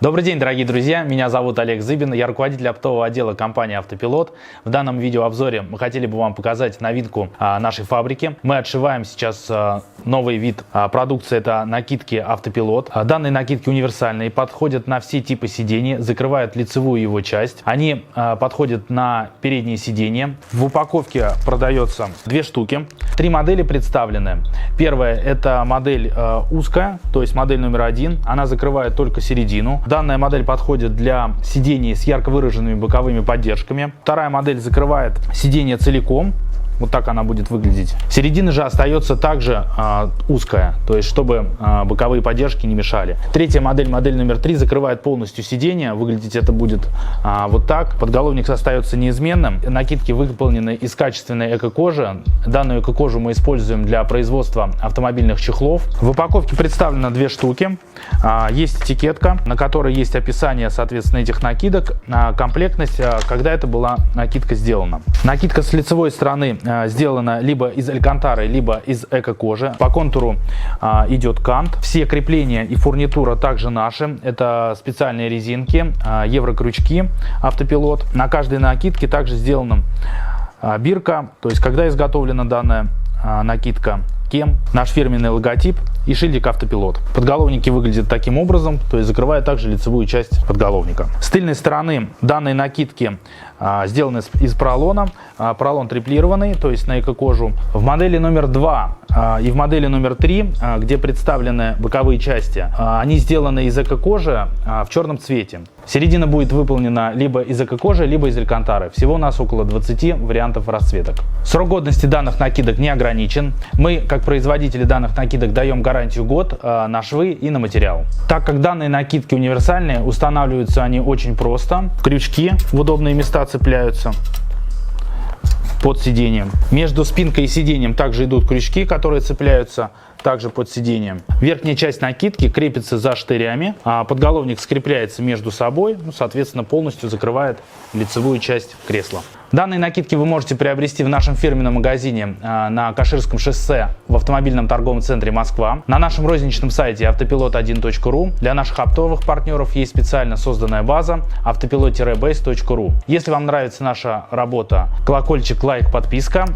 Добрый день, дорогие друзья, меня зовут Олег Зыбин, я руководитель оптового отдела компании «Автопилот». В данном видеообзоре мы хотели бы вам показать новинку нашей фабрики. Мы отшиваем сейчас новый вид продукции, это накидки «Автопилот». Данные накидки универсальные, подходят на все типы сидений, закрывают лицевую его часть. Они подходят на передние сиденья. В упаковке продается 2 штуки. 3 модели представлены. Первая — это модель узкая, то есть модель номер 1. Она закрывает только середину. Данная модель подходит для сидений с ярко выраженными боковыми поддержками. Вторая модель закрывает сиденье целиком. Вот так она будет выглядеть. Середина же остается также узкая, то есть чтобы боковые поддержки не мешали. Третья модель, модель номер 3, закрывает полностью сиденье. Выглядеть это будет вот так. Подголовник остается неизменным. Накидки выполнены из качественной эко-кожи. Данную эко-кожу мы используем для производства автомобильных чехлов. В упаковке представлено 2 штуки. Есть этикетка, на которой есть описание, соответственно, этих накидок, комплектность, когда это была накидка сделана. Накидка с лицевой стороны сделана либо из алькантары, либо из эко-кожи. По контуру идет кант. Все крепления и фурнитура также наши. Это специальные резинки, еврокрючки «Автопилот». На каждой накидке также сделана бирка, то есть когда изготовлена данная накидка, кем, наш фирменный логотип и шильдик «Автопилот». Подголовники выглядят таким образом, то есть закрывая также лицевую часть подголовника. С тыльной стороны данные накидки сделаны из поролона. Поролон триплированный, то есть на эко-кожу. В модели номер 2 и в модели номер 3, где представлены боковые части, они сделаны из эко-кожи в черном цвете. Середина будет выполнена либо из эко-кожи, либо из алькантары. Всего у нас около 20 вариантов расцветок. Срок годности данных накидок не ограничен. Мы, как производители данных накидок, даем гарантию год на швы и на материал. Так как данные накидки универсальные, устанавливаются они очень просто. Крючки в удобные места цепляются под сиденьем. Между спинкой и сиденьем также идут крючки, которые цепляются также под сиденьем. Верхняя часть накидки крепится за штырями, а подголовник скрепляется между собой, соответственно, полностью закрывает лицевую часть кресла. Данные накидки вы можете приобрести в нашем фирменном магазине на Каширском шоссе в автомобильном торговом центре Москва, на нашем розничном сайте автопилот1.ру. Для наших оптовых партнеров есть специально созданная база автопилот-base.ru. Если вам нравится наша работа, колокольчик, лайк, подписка.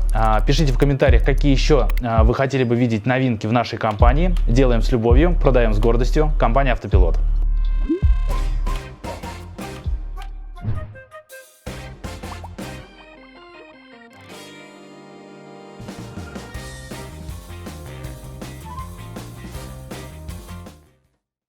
Пишите в комментариях, какие еще вы хотели бы видеть новинки в нашей компании. Делаем с любовью, продаем с гордостью. Компания «Автопилот».